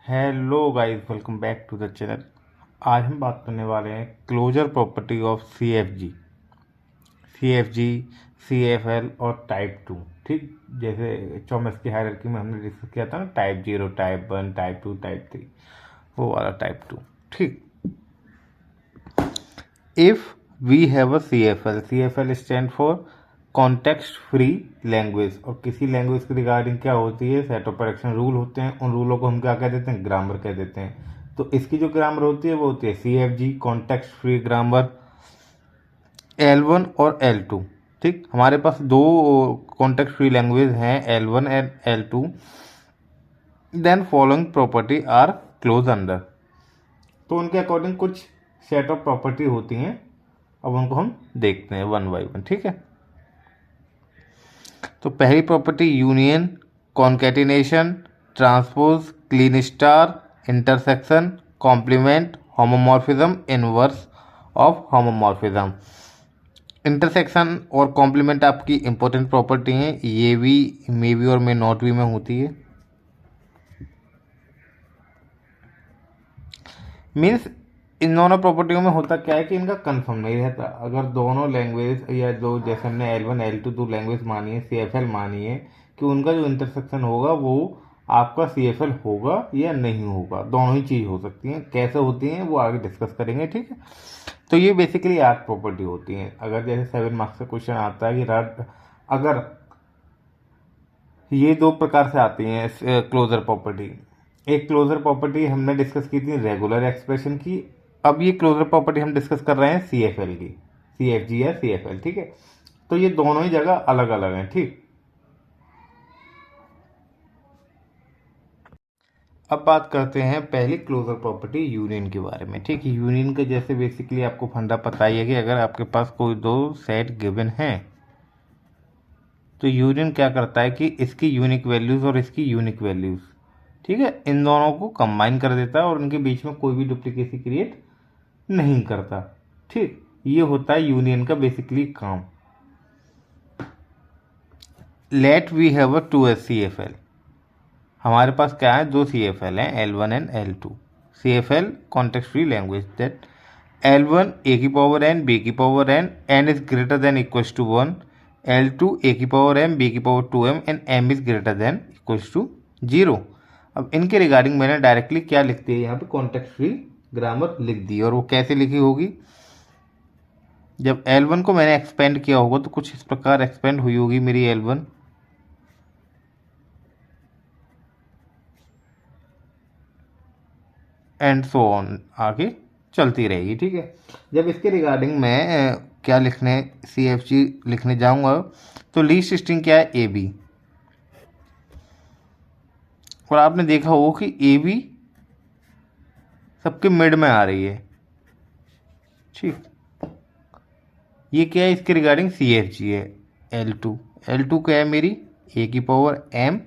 Hello guys, welcome back to the channel. आज हम बात करने वाले हैं closure property of C F G, C F L और टाइप टू। ठीक, जैसे चॉम्स्की हायरार्की में हमने डिस्कस किया था ना, type zero, type one, type two, type three, वो वाला टाइप टू। ठीक, if we have a C F L stand for context free language, और किसी लैंग्वेज के रिगार्डिंग क्या होती है, सेट ऑफ प्रोडक्शन रूल होते हैं। उन रूलों को हम क्या कह देते हैं, ग्रामर कह देते हैं। तो इसकी जो ग्रामर होती है वो होती है C F G, context free grammar, L1 और L2। ठीक, हमारे पास दो कॉन्टेक्स्ट फ्री लैंग्वेज हैं, L1 and L2। Then following property are close under. तो उनके अकॉर्डिंग कुछ सेट ऑफ प्रॉपर्टी होती हैं। अब उनको हम देखते हैं वन बाई वन। ठीक है, तो पहली property union, concatenation, transpose, Kleene star, intersection, complement, homomorphism, inverse of homomorphism. Intersection और कॉम्प्लीमेंट आपकी इंपॉर्टेंट प्रॉपर्टी हैं। ये भी मे बी और मे नॉट भी में होती है। मीन्स इन दोनों प्रॉपर्टियों में होता क्या है कि इनका कंफर्म नहीं रहता। अगर दोनों लैंग्वेज या दो, जैसे हमने L1 L2 दो लैंग्वेज मानी है, CFL मानी है, कि उनका जो इंटरसेक्शन होगा वो आपका CFL होगा या नहीं होगा। दोनों ही चीज़ हो सकती हैं। कैसे होती हैं वो आगे डिस्कस करेंगे। ठीक है, तो ये बेसिकली 8 प्रॉपर्टी होती हैं। अगर जैसे 7 मार्क्स का क्वेश्चन आता है कि अगर ये दो प्रकार से आती हैं क्लोजर प्रॉपर्टी। एक क्लोजर प्रॉपर्टी हमने डिस्कस की थी रेगुलर एक्सप्रेशन की। अब ये क्लोजर प्रॉपर्टी हम डिस्कस कर रहे हैं CFL की, CFG या CFL। ठीक है, तो ये दोनों ही जगह अलग अलग हैं। ठीक, अब बात करते हैं पहली क्लोजर प्रॉपर्टी यूनियन के बारे में। ठीक है, यूनियन का जैसे बेसिकली आपको फंडा पता ही है कि अगर आपके पास कोई दो सेट गिवन है तो यूनियन क्या करता है कि इसकी यूनिक वैल्यूज़ और इसकी यूनिक वैल्यूज़, ठीक है, इन दोनों को कंबाइन कर देता है और उनके बीच में कोई भी डुप्लीकेसी क्रिएट नहीं करता। ठीक, ये होता है यूनियन का बेसिकली काम। Let we have a two S C F L. हमारे पास क्या है, दो CFL हैं, L1 and L2। CFL context free language that L1 a की पावर n b की power n is greater than equals to 1, L2 a की power m b की power 2m and m is greater than equals to 0। अब इनके regarding मैंने directly क्या लिख दिया यहाँ पे, कॉन्टेक्स्ट फ्री ग्रामर लिख दी। और वो कैसे लिखी होगी, जब L1 को मैंने एक्सपेंड किया होगा तो कुछ इस प्रकार एक्सपेंड हुई होगी मेरी L1, एंड सो ऑन, आगे चलती रहेगी। ठीक है, जब इसके रिगार्डिंग मैं क्या लिखने, CFG लिखने जाऊंगा तो लीस्ट स्ट्रिंग क्या है, AB। और आपने देखा होगा कि AB सबके मिड में आ रही है। ठीक, ये क्या है, इसके रिगार्डिंग CFG है। L2 क्या है मेरी, A की पावर m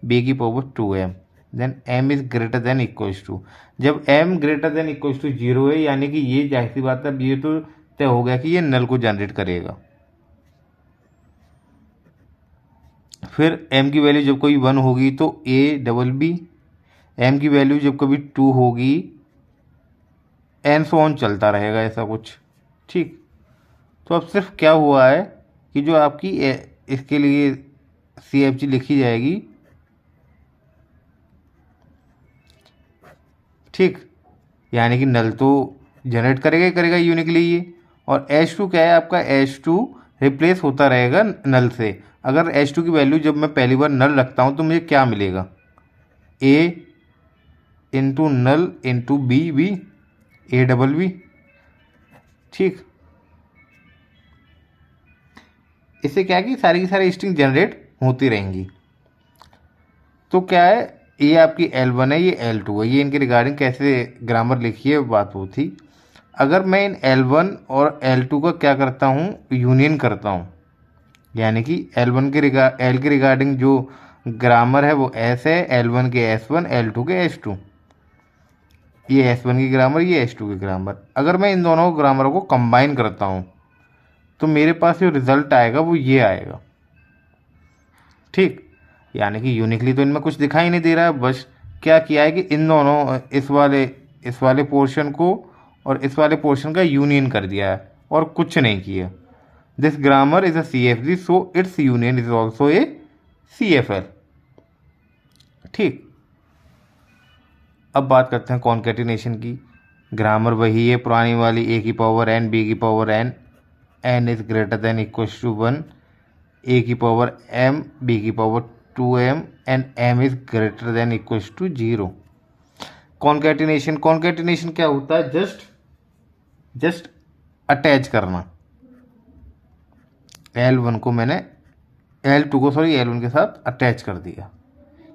b की power 2m, then m is greater than equals to. जब m greater than equals to 0 है, यानी कि ये जाहिर सी बात है, अब ये तो तय हो गया कि ये नल को जनरेट करेगा। फिर m की वैल्यू जब कोई 1 होगी तो A BB, m की वैल्यू जब कभी 2 होगी, एंड सो ऑन चलता रहेगा ऐसा कुछ। ठीक, तो अब सिर्फ क्या हुआ है कि जो आपकी इसके लिए CFG लिखी जाएगी, ठीक, यानी कि नल तो जनरेट करेगा ही करेगा यूनिकली ये। और H2 क्या है आपका, H2 रिप्लेस होता रहेगा नल से। अगर H2 की वैल्यू जब मैं पहली बार नल रखता हूँ तो मुझे क्या मिलेगा, A into null into BB, ABB। ठीक, इससे क्या है कि सारी की सारी स्ट्रिंग जनरेट होती रहेंगी। तो क्या है, ये आपकी L1 है, ये L2 है। ये इनके रिगार्डिंग कैसे ग्रामर लिखी है बात वो थी। अगर मैं इन L1 और L2 का क्या करता हूँ, यूनियन करता हूँ, यानी कि L1 के L के रिगार्डिंग जो ग्रामर है वो S है, L1 के S1, L2 के S2। ये S1 की ग्रामर, ये S2 की ग्रामर। अगर मैं इन दोनों ग्रामर को कंबाइन करता हूँ तो मेरे पास जो रिजल्ट आएगा वो ये आएगा। ठीक, यानी कि यूनिकली तो इनमें कुछ दिखाई नहीं दे रहा है, बस क्या किया है कि इन दोनों इस वाले पोर्शन को और इस वाले पोर्शन का यूनियन कर दिया है और कुछ नहीं किया। This grammar is a CFG so it's union is also A CFL। ठीक, अब बात करते हैं कॉन्केटिनेशन की। ग्रामर वही है पुरानी वाली, a की पावर n b की power n, n is greater than equal to 1, a की पावर m b की power 2m and m is greater than equal to 0। Concatenation, concatenation क्या होता है? जस्ट अटैच करना। L1 को मैंने L2 को L1 के साथ अटैच कर दिया।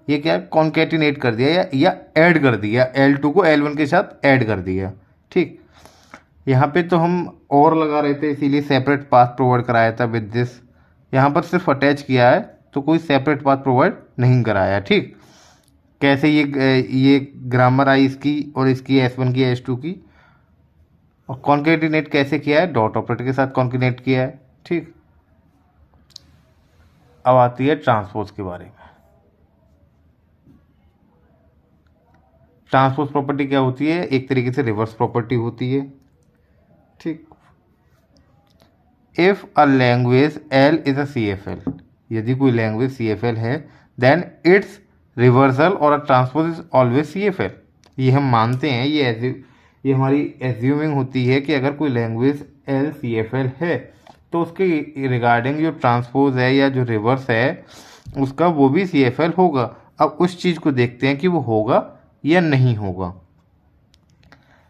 ये क्या है? कॉन्केटिनेट कर दिया या ऐड कर दिया, L2 को L1 के साथ ऐड कर दिया। ठीक, यहाँ पे तो हम और लगा रहे थे इसीलिए सेपरेट पाथ प्रोवाइड कराया था विद दिस। यहाँ पर सिर्फ अटैच किया है तो कोई सेपरेट पाथ प्रोवाइड नहीं कराया। ठीक, कैसे ये ग्रामर आई इसकी और इसकी S1 की S2 की, और कॉन्केटिनेट कैसे किया है? डॉट ऑपरेटर के साथ कॉन्केटिनेट किया है। ठीक, अब आती है ट्रांसपोज के बारे में। ट्रांसपोज प्रॉपर्टी क्या होती है? एक तरीके से रिवर्स प्रॉपर्टी होती है। ठीक, if a language L is a CFL, यदि कोई लैंग्वेज CFL है देन इट्स रिवर्सल और अ ट्रांसपोज इज ऑलवेज CFL। ये हम मानते हैं, ये हमारी एज्यूमिंग होती है कि अगर कोई लैंग्वेज L CFL है तो उसके रिगार्डिंग जो ट्रांसपोज है या जो रिवर्स है उसका वो भी CFL होगा। अब उस चीज़ को देखते हैं कि वो होगा या नहीं होगा।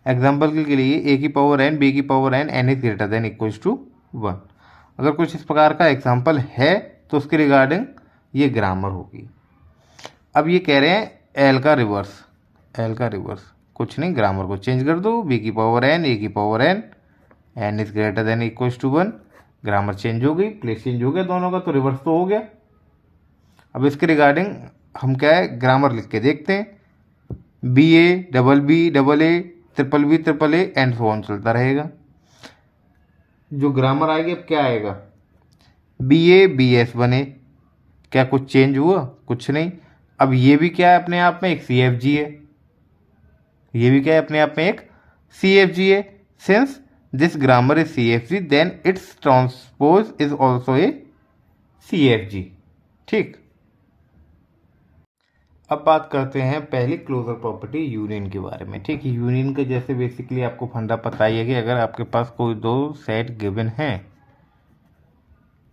एग्जाम्पल के लिए a की पावर n b की power n n is greater than equal to 1। अगर कुछ इस प्रकार का एग्जाम्पल है तो उसके रिगार्डिंग ये ग्रामर होगी। अब ये कह रहे हैं L का रिवर्स कुछ नहीं, ग्रामर को चेंज कर दो, b की पावर n a की power n n is greater than equal to 1। Grammar change हो गई, प्लेस चेंज हो गया दोनों का, तो रिवर्स तो हो गया। अब इसके रिगार्डिंग हम क्या है ग्रामर लिख के देखते हैं। BA double B double A triple B triple A and so on चलता रहेगा। जो ग्रामर आएगी अब क्या आएगा? BA BS बने। क्या कुछ चेंज हुआ? कुछ नहीं। अब ये भी क्या है अपने आप में? एक CFG है। ये भी क्या है अपने आप में? एक CFG है। Since this grammar is CFG then it's transpose is also a CFG। ठीक, अब बात करते हैं पहली क्लोजर प्रॉपर्टी यूनियन के बारे में। ठीक, यूनियन का जैसे बेसिकली आपको फंडा पता ही है कि अगर आपके पास कोई दो सेट गिवन हैं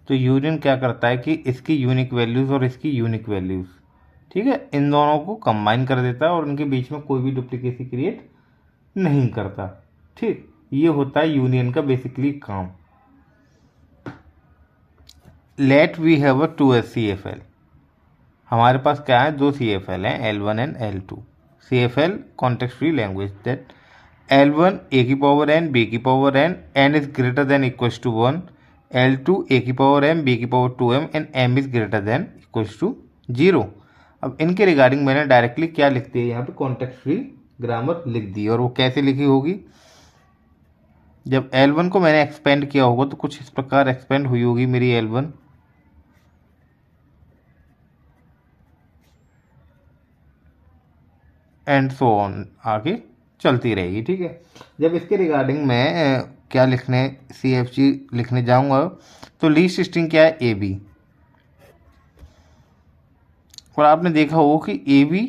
तो यूनियन क्या करता है कि इसकी यूनिक वैल्यूज़ और इसकी यूनिक वैल्यूज़, ठीक है, इन दोनों को कंबाइन कर देता है और उनके बीच में कोई भी डुप्लीकेसी क्रिएट नहीं करता। ठीक, ये होता है यूनियन का बेसिकली काम। Let we have a 2 CFL। हमारे पास क्या है? 2 CFL हैं, L1 and L2। CFL context free language that L1 a की पावर n b की power n is greater than equal to 1, L2 a की पावर m b की power 2m and m is greater than equal to 0। अब इनके regarding मैंने directly क्या लिख दिया यहाँ पे? कॉन्टेक्स्ट फ्री ग्रामर लिख दी। और वो कैसे लिखी होगी? जब L1 को मैंने एक्सपेंड किया होगा तो कुछ इस प्रकार एक्सपेंड हुई होगी मेरी L1, एंड सो ऑन आगे चलती रहेगी। ठीक है, जब इसके रिगार्डिंग मैं क्या लिखने CFG लिखने जाऊंगा तो लीस्ट स्ट्रिंग क्या है? AB। और आपने देखा हो कि AB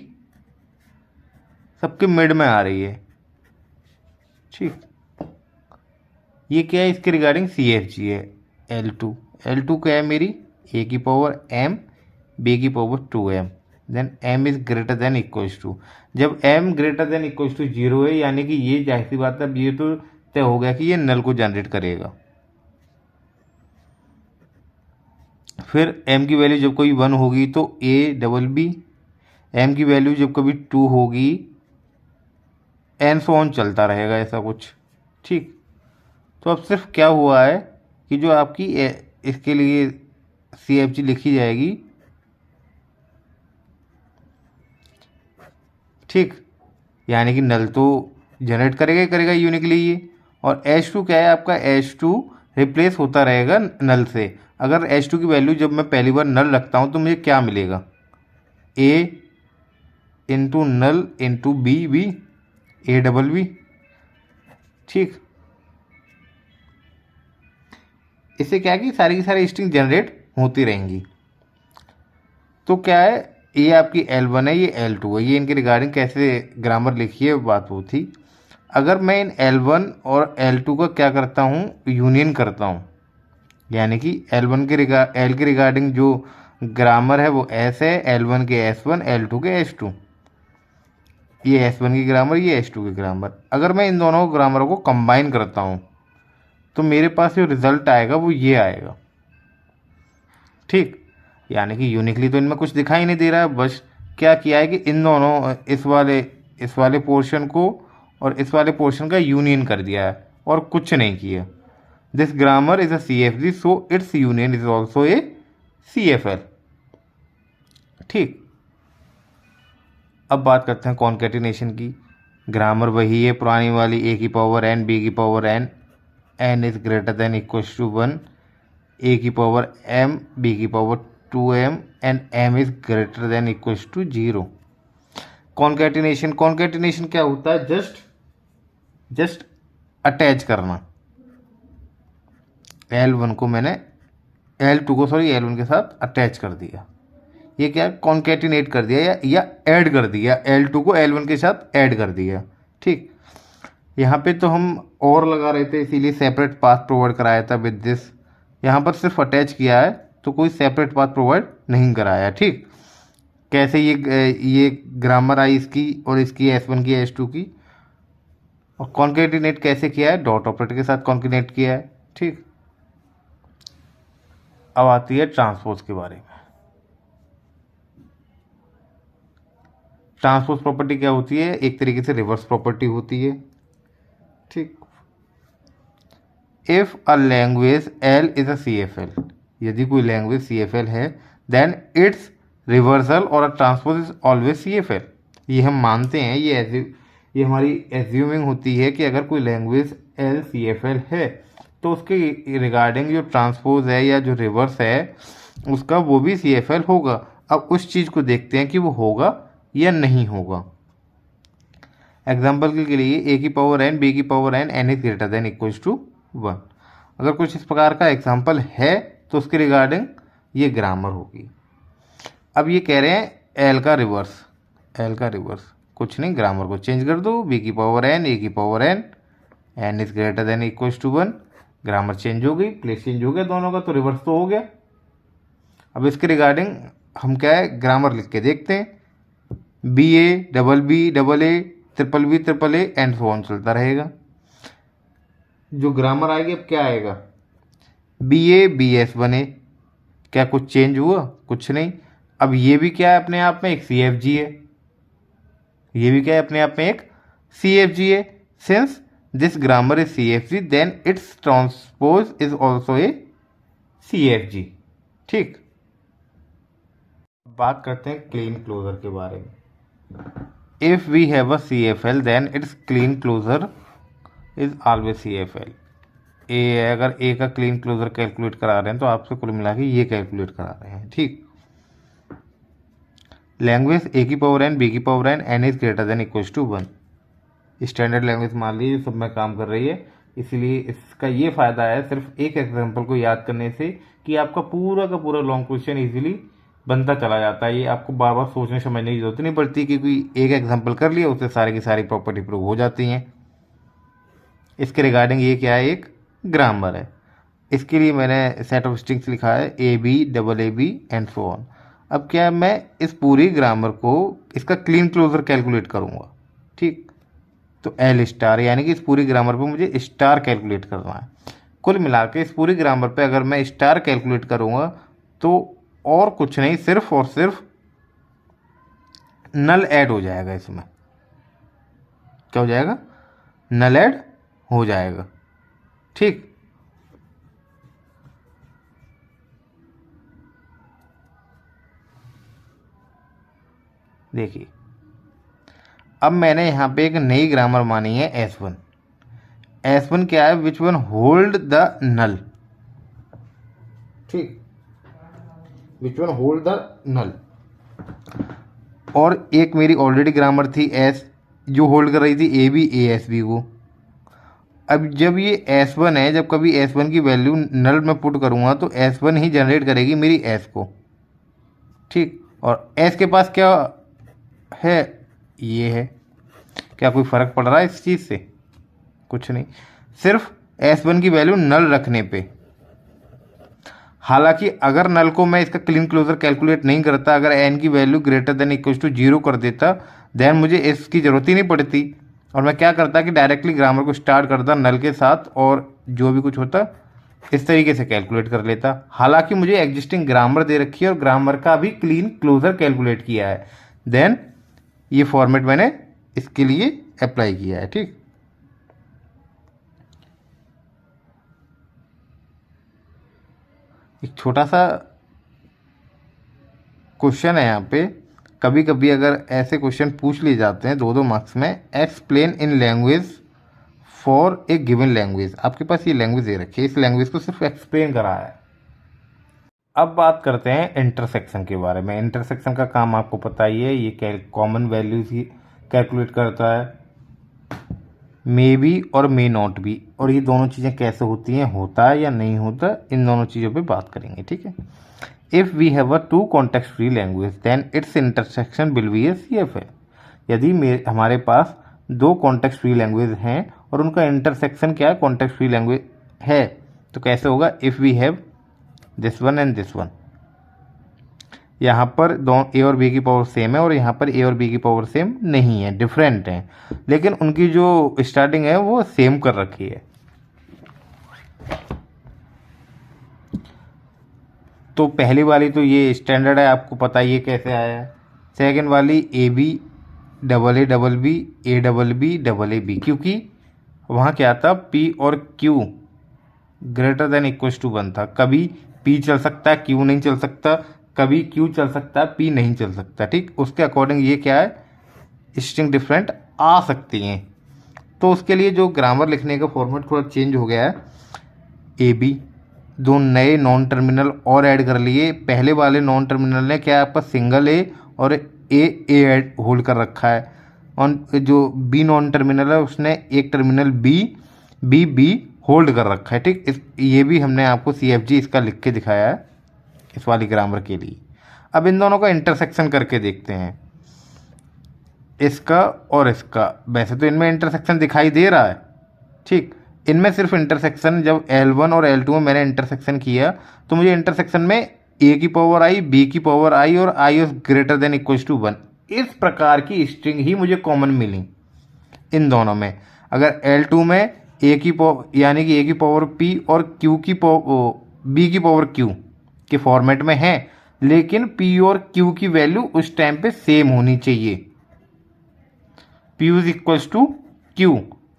सबके मिड में आ रही है। ठीक, ये क्या है? इसके रिगार्डिंग CFG है L2 क्या है मेरी? a की पावर m b की power 2m then m is greater than equal to, जब m greater than equal to 0 है यानी कि ये जाहिर सी बात है, अब ये तो तय हो गया कि ये नल को जनरेट करेगा। फिर m की वैल्यू जब कोई 1 होगी तो a डबल b, m की वैल्यू जब कभी 2 होगी एंड सो ऑन चलता रहेगा ऐसा कुछ। ठीक, तो अब सिर्फ क्या हुआ है कि जो आपकी इसके लिए CFG लिखी जाएगी, ठीक, यानी कि नल तो जनरेट करेगा ही करेगा यूनिकली ये। और H2 क्या है आपका? H2 रिप्लेस होता रहेगा नल से। अगर H2 की वैल्यू जब मैं पहली बार नल रखता हूँ तो मुझे क्या मिलेगा? A into null into B B A double B. ठीक, इससे क्या है कि सारी की सारी स्ट्रिंग जनरेट होती रहेंगी। तो क्या है, ये आपकी L1 है, ये L2 है, ये इनके रिगार्डिंग कैसे ग्रामर लिखी है बात वो थी। अगर मैं इन L1 और L2 का क्या करता हूँ, यूनियन करता हूँ, यानी कि L1 के L के रिगार्डिंग जो ग्रामर है वो S है, L1 के S1, L2 के S2, ये S1 की ग्रामर, ये S2 की ग्रामर। अगर मैं इन दोनों ग्रामरों को कंबाइन करता हूँ तो मेरे पास जो रिजल्ट आएगा वो ये आएगा। ठीक, यानी कि यूनिकली तो इनमें कुछ दिखाई नहीं दे रहा है, बस क्या किया है कि इन दोनों इस वाले पोर्शन को और इस वाले पोर्शन का यूनियन कर दिया है और कुछ नहीं किया। This grammar is a CFG so it's union is also A CFL। ठीक, अब बात करते हैं कॉन्केटिनेशन की। ग्रामर वही है पुरानी वाली, a की पावर n b की power n, n is greater than equal to 1, a की पावर m b की power 2m and m is greater than equal to 0। Concatenation क्या होता है, जस्ट अटैच करना। L1 को मैंने L2 को L1 के साथ अटैच कर दिया, ये क्या कॉन्केटिनेट कर दिया या ऐड कर दिया, L2 को L1 के साथ ऐड कर दिया। ठीक, यहाँ पे तो हम और लगा रहे थे इसीलिए सेपरेट पाथ प्रोवाइड कराया था विद दिस। यहाँ पर सिर्फ अटैच किया है तो कोई सेपरेट पाथ प्रोवाइड नहीं कराया। ठीक, कैसे ये ग्रामर आई इसकी और इसकी S1 की S2 की, और कॉन्केटिनेट कैसे किया है, डॉट ऑपरेटर के साथ कॉन्केटिनेट किया है। ठीक, अब आती है ट्रांसपोज के बारे में। ट्रांसपोज प्रॉपर्टी क्या होती है, एक तरीके से रिवर्स प्रॉपर्टी होती है। ठीक, if a language L is a CFL, यदि कोई लैंग्वेज CFL है देन इट्स रिवर्सल और अ ट्रांसपोज इज ऑलवेज CFL। ये हम मानते हैं, ये हमारी एज्यूमिंग होती है कि अगर कोई लैंग्वेज L CFL है तो उसके रिगार्डिंग जो ट्रांसपोज है या जो रिवर्स है उसका वो भी CFL होगा। अब उस चीज़ को देखते हैं कि वो होगा या नहीं होगा। एग्जाम्पल के लिए a की पावर n b की power n n is greater than equal to 1। अगर कुछ इस प्रकार का एग्जाम्पल है तो उसके रिगार्डिंग ये ग्रामर होगी। अब ये कह रहे हैं L का रिवर्स कुछ नहीं, ग्रामर को चेंज कर दो, b की पावर n a की power n n is greater than equal to 1। Grammar change हो गई, प्लेस चेंज हो गया दोनों का, तो रिवर्स तो हो गया। अब इसके रिगार्डिंग हम क्या है ग्रामर लिख के देखते हैं, BA double B double A triple A and so on चलता रहेगा। जो ग्रामर आएगी अब क्या आएगा, BA BS बने, क्या कुछ चेंज हुआ, कुछ नहीं। अब ये भी क्या है अपने आप में एक CFG है, ये भी क्या है अपने आप में एक CFG है। Since this grammar is CFG then it's transpose is also a CFG। ठीक, बात करते हैं क्लीन क्लोजर के बारे में। If we have a CFL then its Kleene closure is always CFL। A है, अगर ए का क्लीन क्लोजर कैलकुलेट करा रहे हैं तो आपसे कुल मिला के ये कैलकुलेट करा रहे हैं। ठीक, लैंग्वेज a की पावर n b की power n n is greater than equal to 1। Standard language मान लीजिए सब में काम कर रही है, इसलिए इसका ये फ़ायदा है सिर्फ एक एग्जांपल को याद करने से कि आपका पूरा का पूरा लॉन्ग क्वेश्चन इजीली बनता चला जाता है। ये आपको बार बार सोचने समझने की जरूरत नहीं पड़ती, क्योंकि एक एग्जांपल कर लिया उससे सारी की सारी प्रॉपर्टी प्रूव हो जाती हैं। इसके रिगार्डिंग ये क्या है, एक ग्रामर है। इसके लिए मैंने सेट ऑफ स्ट्रिंग्स लिखा है AB double AB and so on. अब क्या है, मैं इस पूरी ग्रामर को इसका क्लीन क्लोजर कैलकुलेट करूँगा। ठीक, तो L स्टार, यानी कि इस पूरी ग्रामर पे मुझे स्टार कैलकुलेट करना है। कुल मिला के इस पूरी ग्रामर पे अगर मैं स्टार कैलकुलेट करूँगा तो और कुछ नहीं, सिर्फ और सिर्फ नल ऐड हो जाएगा। इसमें क्या हो जाएगा, नल ऐड हो जाएगा। ठीक, देखिए अब मैंने यहाँ पे एक नई ग्रामर मानी है S1। S1 क्या है, which one hold the null. ठीक, which one hold the null. और एक मेरी ऑलरेडी ग्रामर थी एस, जो होल्ड कर रही थी A B A S B को। अब जब ये S1 है, जब कभी S1 की वैल्यू नल में पुट करूँगा तो S1 ही जनरेट करेगी मेरी S को, ठीक। और S के पास क्या है, ये है। क्या कोई फ़र्क पड़ रहा है इस चीज़ से? कुछ नहीं, सिर्फ S1 की वैल्यू नल रखने पे। हालांकि अगर नल को मैं इसका क्लीन क्लोजर कैलकुलेट नहीं करता, अगर n की value greater than equal to 0 कर देता, देन मुझे इसकी ज़रूरत ही नहीं पड़ती और मैं क्या करता कि डायरेक्टली ग्रामर को स्टार्ट करता नल के साथ और जो भी कुछ होता इस तरीके से कैलकुलेट कर लेता। हालांकि मुझे एग्जिस्टिंग ग्रामर दे रखी है और ग्रामर का भी क्लीन क्लोजर कैलकुलेट किया है, देन ये फॉर्मेट मैंने इसके लिए अप्लाई किया है, ठीक। एक छोटा सा क्वेश्चन है यहाँ पे, कभी कभी अगर ऐसे क्वेश्चन पूछ लिए जाते हैं 2-2 मार्क्स में, explain in language for a given language. आपके पास ये लैंग्वेज दे रखी है, इस लैंग्वेज को सिर्फ एक्सप्लेन करा है। अब बात करते हैं इंटरसेक्शन के बारे में। इंटरसेक्शन का काम आपको पता ही है, ये कॉमन वैल्यूज ही कैलकुलेट करता है, मे बी और मे नॉट बी। और ये दोनों चीज़ें कैसे होती हैं, होता है या नहीं होता, इन दोनों चीज़ों पे बात करेंगे, ठीक है। If we have a two context free language then its intersection will be a CFL। यदि हमारे पास 2 कॉन्टेक्स्ट फ्री लैंग्वेज हैं और उनका इंटरसेक्शन क्या है, कॉन्टेक्स्ट फ्री लैंग्वेज है, तो कैसे होगा, if we have this one and this one. यहाँ पर दोनों ए और बी की पावर सेम है और यहाँ पर ए और बी की पावर सेम नहीं है, डिफरेंट है, लेकिन उनकी जो स्टार्टिंग है वो सेम कर रखी है। तो पहली वाली तो ये स्टैंडर्ड है, आपको पता ही है कैसे आया है। सेकंड वाली A B double A double B A double B double A B, क्योंकि वहाँ क्या था, पी और Q greater than equal to 1 था। कभी पी चल सकता है, क्यू नहीं चल सकता, कभी क्यू चल सकता है, पी नहीं चल सकता, ठीक। उसके अकॉर्डिंग ये क्या है, स्ट्रिंग डिफरेंट आ सकती हैं। तो उसके लिए जो ग्रामर लिखने का फॉर्मेट थोड़ा चेंज हो गया है। ए बी, 2 नए नॉन टर्मिनल और ऐड कर लिए। पहले वाले नॉन टर्मिनल ने क्या आपका सिंगल ए और ए ऐड होल्ड कर रखा है, और जो बी नॉन टर्मिनल है उसने एक टर्मिनल बी होल्ड कर रखा है, ठीक। ये भी हमने आपको CFG इसका लिख के दिखाया है इस वाली ग्रामर के लिए। अब इन दोनों का इंटरसेक्शन करके देखते हैं, इसका और इसका। वैसे तो इनमें इंटरसेक्शन दिखाई दे रहा है, ठीक। इनमें सिर्फ इंटरसेक्शन, जब L1 और L2 में मैंने इंटरसेक्शन किया तो मुझे इंटरसेक्शन में ए की पावर आई, बी की पावर आई और आई ग्रेटर देन इक्वल टू 1, इस प्रकार की स्ट्रिंग ही मुझे कॉमन मिली इन दोनों में। अगर L2 में ए की पावर यानी कि ए की पावर पी और क्यू की बी की पावर क्यू के फॉर्मेट में है, लेकिन पी और क्यू की वैल्यू उस टाइम पे सेम होनी चाहिए, P is equals to Q,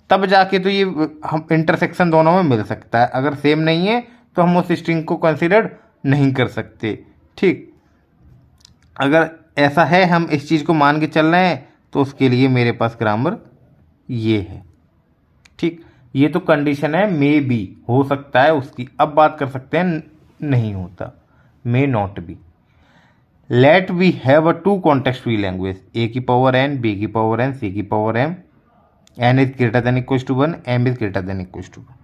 तब जाके तो ये हम इंटरसेक्शन दोनों में मिल सकता है। अगर सेम नहीं है तो हम उस स्ट्रिंग को कंसिडर नहीं कर सकते, ठीक। अगर ऐसा है, हम इस चीज़ को मान के चल रहे हैं, तो उसके लिए मेरे पास ग्रामर ये है, ठीक। ये तो कंडीशन है, मे बी हो सकता है उसकी। अब बात कर सकते हैं नहीं होता, may not be. Let we have a two context free language, A की पावर एन, बी की पावर एन, सी की power M, N is greater than equal to 1, M is greater than equal to 1,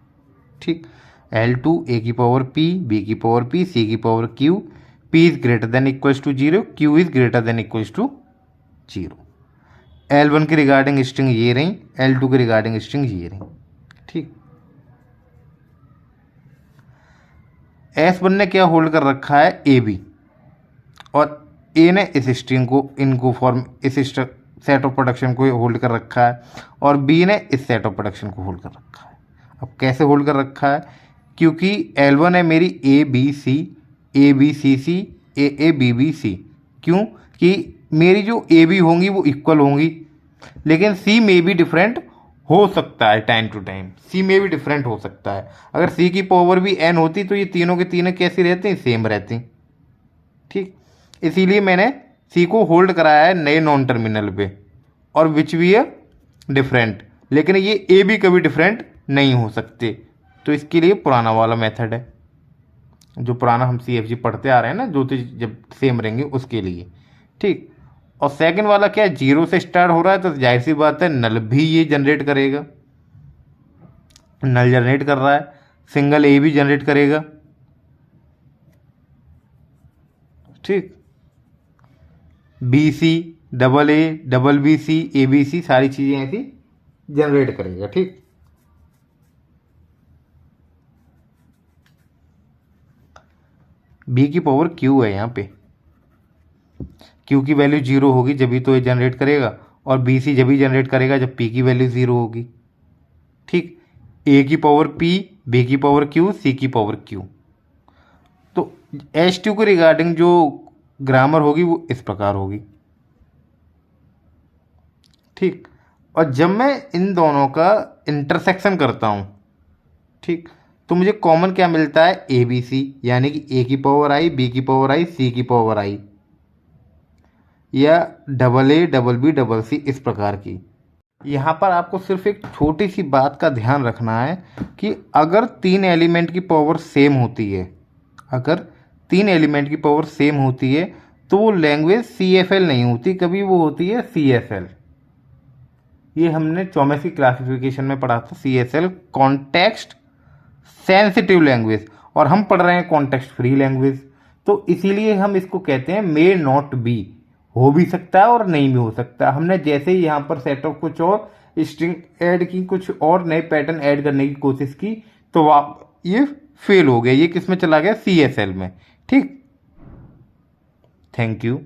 ठीक। L2 A की power P, B की power P, C की power Q, P is greater than equal to 0, Q is greater than equal to 0। L1 की regarding string ये रही, L2 की regarding string ये रही, ठीक। S1 ने क्या होल्ड कर रखा है, ए बी, और ए ने इस स्ट्रिंग को, इनको फॉर्म, इस सेट ऑफ प्रोडक्शन को होल्ड कर रखा है, और बी ने इस सेट ऑफ प्रोडक्शन को होल्ड कर रखा है। अब कैसे होल्ड कर रखा है, क्योंकि L1 है मेरी A B C, A B C C, A B B C. क्यों कि मेरी जो ए बी होंगी वो इक्वल होंगी, लेकिन सी में भी डिफरेंट हो सकता है, टाइम टू टाइम सी में भी डिफरेंट हो सकता है। अगर सी की पावर भी एन होती तो ये तीनों के तीनों कैसी रहती, सेम रहती, ठीक। इसीलिए मैंने सी को होल्ड कराया है नए नॉन टर्मिनल पे, और विच भी है डिफरेंट, लेकिन ये ए बी कभी डिफरेंट नहीं हो सकते। तो इसके लिए पुराना वाला मेथड है, जो पुराना हम CFG पढ़ते आ रहे हैं ना, जो जब सेम रहेंगे उसके लिए, ठीक। और सेकंड वाला क्या है, जीरो से स्टार्ट हो रहा है तो जाहिर सी बात है नल भी ये जनरेट करेगा, नल जनरेट कर रहा है, सिंगल ए भी जनरेट करेगा। ठीक, B C, double A, double B C, A B C, सारी चीज़ें ऐसी जनरेट करेगा। ठीक, बी की पावर क्यू है यहाँ पे, क्यू की वैल्यू जीरो होगी जब तो ये जनरेट करेगा, और बी सी जब भी जनरेट करेगा जब पी की वैल्यू जीरो होगी। ठीक, ए की पावर पी, बी की पावर क्यू, सी की पावर क्यू। तो एच टू के रिगार्डिंग जो ग्रामर होगी वो इस प्रकार होगी। ठीक, और जब मैं इन दोनों का इंटरसेक्शन करता हूँ, ठीक, तो मुझे कॉमन क्या मिलता है, ए बी सी, यानी कि ए की पावर आई, बी की पावर आई, सी की पावर आई, या double A, double B, double C, इस प्रकार की। यहाँ पर आपको सिर्फ एक छोटी सी बात का ध्यान रखना है कि अगर तीन एलिमेंट की पावर सेम होती है, अगर तीन एलिमेंट की पावर सेम होती है तो वो लैंग्वेज सी एफ एल नहीं होती, कभी वो होती है सी एस एल। ये हमने चौमेसी क्लासिफिकेशन में पढ़ा था, C S L, context sensitive language, और हम पढ़ रहे हैं कॉन्टेक्स्ट फ्री लैंग्वेज। तो इसीलिए हम इसको कहते हैं मे नॉट बी, हो भी सकता है और नहीं भी हो सकता। हमने जैसे ही यहाँ पर सेट ऑफ कुछ और स्ट्रिंग ऐड की, कुछ और नए पैटर्न ऐड करने की कोशिश की, तो ये फेल हो गया, ये किस में चला गया, सी एस एल में। ठीक, थैंक यू।